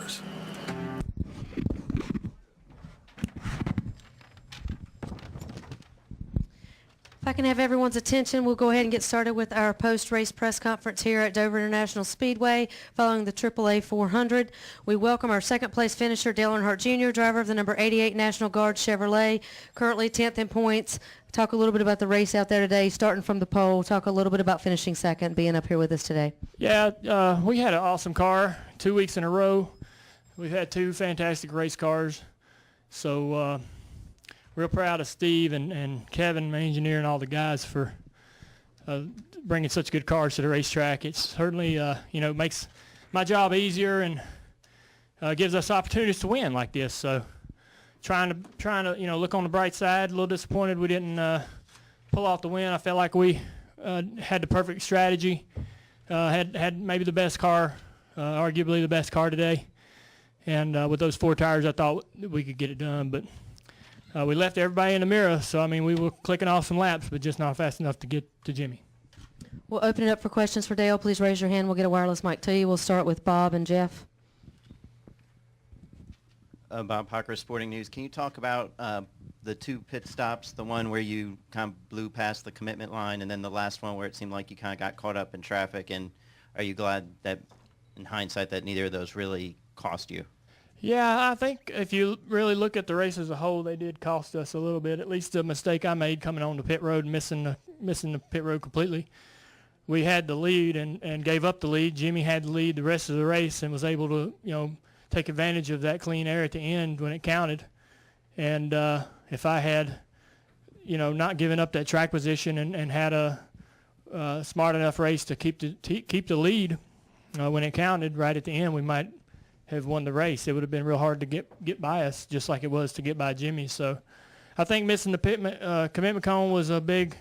drivers. If I can have everyone's attention, we'll go ahead and get started with our post-race press conference here at Dover International Speedway following the AAA 400. We welcome our second-place finisher, Dale Earnhardt Jr., driver of the number 88 National Guard Chevrolet, currently 10th in points. Talk a little bit about the race out there today, starting from the pole. Talk a little bit about finishing second, being up here with us today. Yeah, we had an awesome car 2 weeks in a row. We've had two fantastic race cars. So real proud of Steve and Kevin, my engineer, and all the guys for bringing such good cars to the racetrack. It certainly, makes my job easier and gives us opportunities to win like this. So trying to look on the bright side. A little disappointed we didn't pull off the win. I felt like we had the perfect strategy. Had maybe the best car, arguably the best car today. And with those four tires, I thought we could get it done, but we left everybody in the mirror, so, I mean, we were clicking off some laps, but just not fast enough to get to Jimmy. We'll open it up for questions for Dale. Please raise your hand. We'll get a wireless mic to you. We'll start with Bob and Jeff. Bob Parker, Sporting News. Can you talk about the two pit stops, the one where you kind of blew past the commitment line, and then the last one where it seemed like you kind of got caught up in traffic, and are you glad that, in hindsight, that neither of those really cost you? Yeah, I think if you really look at the race as a whole, they did cost us a little bit. At least the mistake I made coming on the pit road and missing the pit road completely. We had the lead and gave up the lead. Jimmy had the lead the rest of the race and was able to, take advantage of that clean air at the end when it counted. And if I had, not given up that track position and had a smart enough race to keep the lead when it counted right at the end, we might have won the race. It would have been real hard to get by us, just like it was to get by Jimmy. So I think missing the commitment cone was a big,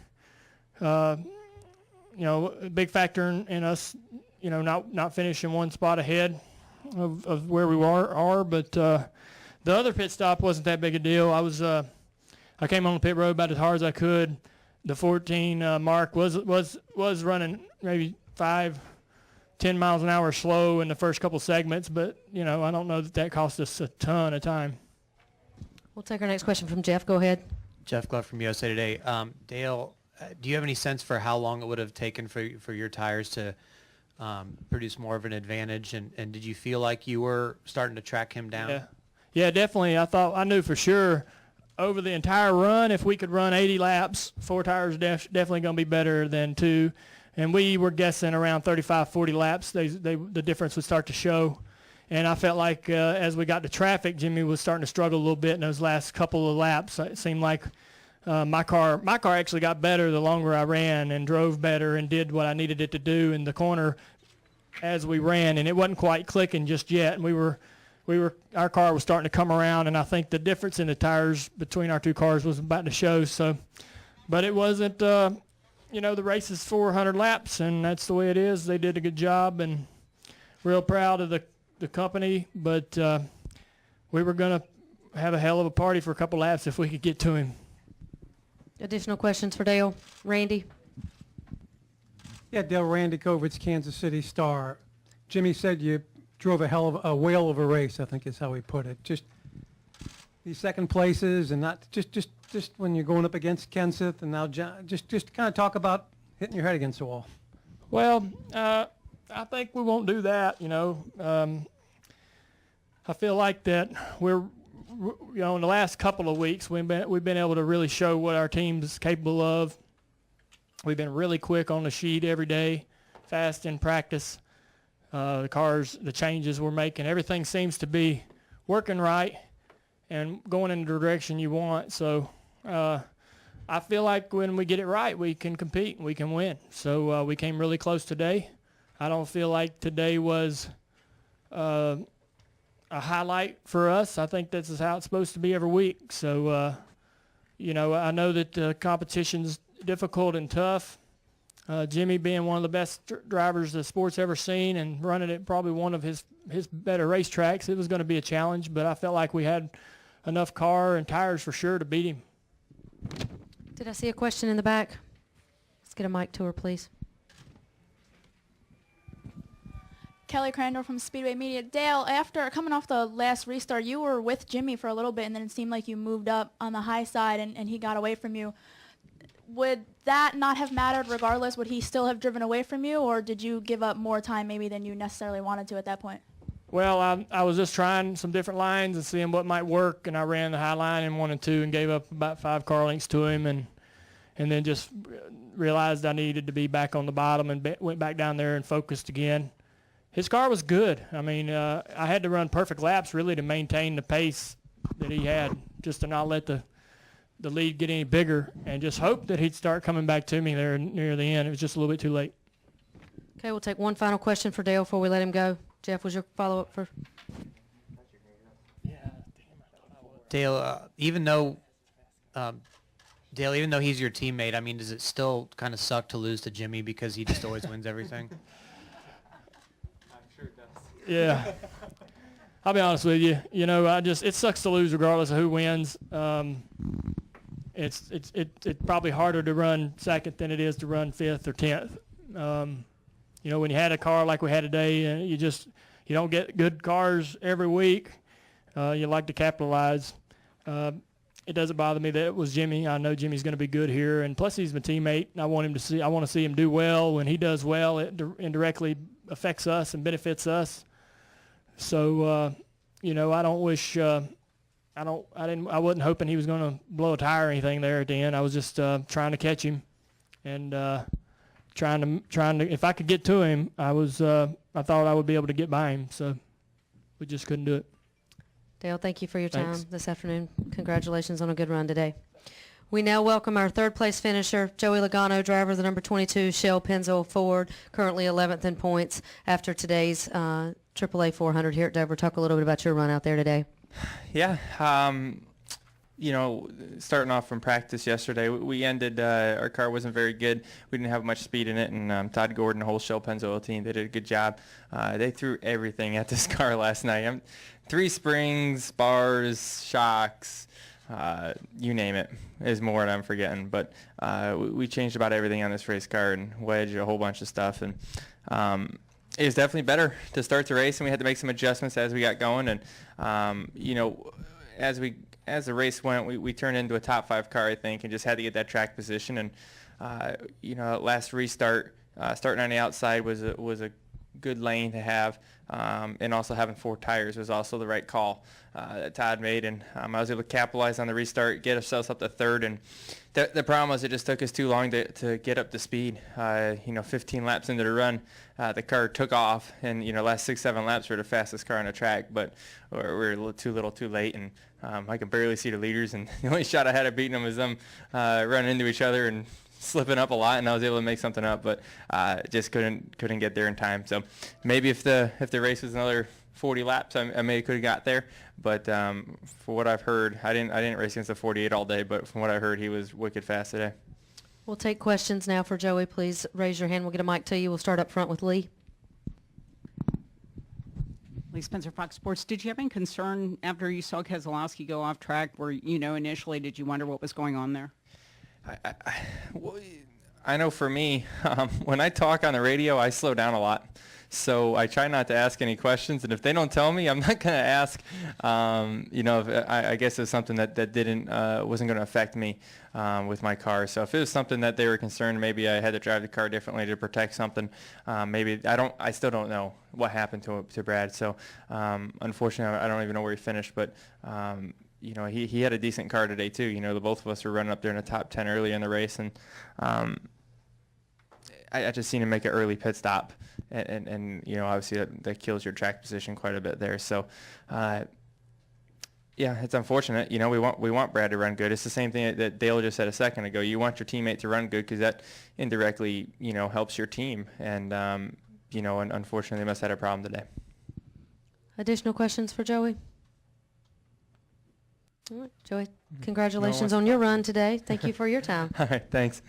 big factor in us, not finishing one spot ahead of where we are. But the other pit stop wasn't that big a deal. I came on the pit road about as hard as I could. The 14 mark was running maybe 5-10 miles an hour slow in the first couple segments, but, I don't know that cost us a ton of time. We'll take our next question from Jeff. Go ahead. Jeff Glove from USA Today. Dale, do you have any sense for how long it would have taken for your tires to produce more of an advantage, and did you feel like you were starting to track him down? Yeah, definitely. I knew for sure over the entire run, if we could run 80 laps, four tires definitely going to be better than two. And we were guessing around 35, 40 laps, the difference would start to show. And I felt like as we got to traffic, Jimmy was starting to struggle a little bit in those last couple of laps. It seemed like my car actually got better the longer I ran and drove better and did what I needed it to do in the corner as we ran. And it wasn't quite clicking just yet. And our car was starting to come around, and I think the difference in the tires between our two cars was about to show. So, but it wasn't. The race is 400 laps, and that's the way it is. They did a good job, and real proud of the company. But we were going to have a hell of a party for a couple laps if we could get to him. Additional questions for Dale? Randy? Yeah, Dale, Randy Kovitz, Kansas City Star. Jimmy said you drove a whale of a race, I think is how he put it. Just these second places and not just when you're going up against Kenseth and now John, just kind of talk about hitting your head against the wall. Well, I think we won't do that. I feel like that we're, in the last couple of weeks we've been able to really show what our team's capable of. We've been really quick on the sheet every day, fast in practice. The cars, the changes we're making, everything seems to be working right and going in the direction you want. So I feel like when we get it right, we can compete and we can win. So we came really close today. I don't feel like today was a highlight for us. I think this is how it's supposed to be every week. So, I know that the competition's difficult and tough. Jimmy being one of the best drivers the sport's ever seen and running at probably one of his better racetracks, it was going to be a challenge, but I felt like we had enough car and tires for sure to beat him. Did I see a question in the back? Let's get a mic to her, please. Kelly Crandall from Speedway Media. Dale, after coming off the last restart, you were with Jimmy for a little bit, and then it seemed like you moved up on the high side, and he got away from you. Would that not have mattered regardless? Would he still have driven away from you, or did you give up more time maybe than you necessarily wanted to at that point? Well, I was just trying some different lines and seeing what might work, and I ran the high line in 1 and 2 and gave up about 5 car lengths to him, and then just realized I needed to be back on the bottom and went back down there and focused again. His car was good. I mean, I had to run perfect laps really to maintain the pace that he had, just to not let the lead get any bigger, and just hope that he'd start coming back to me there near the end. It was just a little bit too late. Okay, we'll take one final question for Dale before we let him go. Jeff, was your follow-up for? Dale, even though he's your teammate, I mean, does it still kind of suck to lose to Jimmy because he just always wins everything? I'm sure it does. Yeah. I'll be honest with you. You know, it sucks to lose regardless of who wins. It's probably harder to run second than it is to run 5th or 10th. You know, when you had a car like we had today, you don't get good cars every week. You like to capitalize. It doesn't bother me that it was Jimmy. I know Jimmy's going to be good here, and plus he's my teammate. And I want to see him do well. When he does well, it indirectly affects us and benefits us. So, you know, I wasn't hoping he was going to blow a tire or anything there at the end. I was just trying to catch him, and trying to. If I could get to him, I thought I would be able to get by him. So we just couldn't do it. Dale, thank you for your time Thanks. this afternoon. Congratulations on a good run today. We now welcome our third-place finisher, Joey Logano, driver of the number 22 Shell Pennzoil Ford, currently 11th in points after today's AAA 400 here at Dover. Talk a little bit about your run out there today. Yeah, you know, starting off from practice yesterday, we ended, our car wasn't very good. We didn't have much speed in it, and Todd Gordon, the whole Shell Pennzoil team, they did a good job. They threw everything at this car last night. 3 springs, bars, shocks, you name it, is more than I'm forgetting. But we changed about everything on this race car and wedged a whole bunch of stuff. And it was definitely better to start the race, and we had to make some adjustments as we got going. And, you know, as the race went, we turned into a top 5 car, I think, and just had to get that track position. And, you know, last restart, starting on the outside was a good lane to have, and also having 4 tires was also the right call that Todd made, and I was able to capitalize on the restart, get ourselves up to 3rd, and the problem was it just took us too long to get up to speed. You know, 15 laps into the run, the car took off, and you know, last 6-7 laps were the fastest car on the track, but we were a little too late, and I could barely see the leaders, and the only shot I had of beating them was them running into each other and slipping up a lot, and I was able to make something up, but just couldn't get there in time. So maybe if the race was another 40 laps, I maybe could have got there. But for what I've heard, I didn't race against the 48 all day, but from what I heard, he was wicked fast today. We'll take questions now for Joey. Please raise your hand. We'll get a mic to you. We'll start up front with Lee. Lee Spencer, Fox Sports. Did you have any concern after you saw Keselowski go off track where, you know, initially did you wonder what was going on there? I know for me, when I talk on the radio, I slow down a lot. So I try not to ask any questions, and if they don't tell me, I'm not going to ask. You know, I guess it's something that wasn't going to affect me with my car. So if it was something that they were concerned, maybe I had to drive the car differently to protect something. Maybe I still don't know what happened to Brad. So unfortunately, I don't even know where he finished, but. You know, he had a decent car today too. You know, the both of us were running up there in the top 10 early in the race, and I just seen him make an early pit stop, and you know, obviously that kills your track position quite a bit there. So, yeah, it's unfortunate. You know, we want Brad to run good. It's the same thing that Dale just said a second ago. You want your teammate to run good because that indirectly, you know, helps your team. And you know, and unfortunately, they must have had a problem today. Additional questions for Joey? All right, Joey, congratulations on your run today. Thank you for your time. All right, thanks.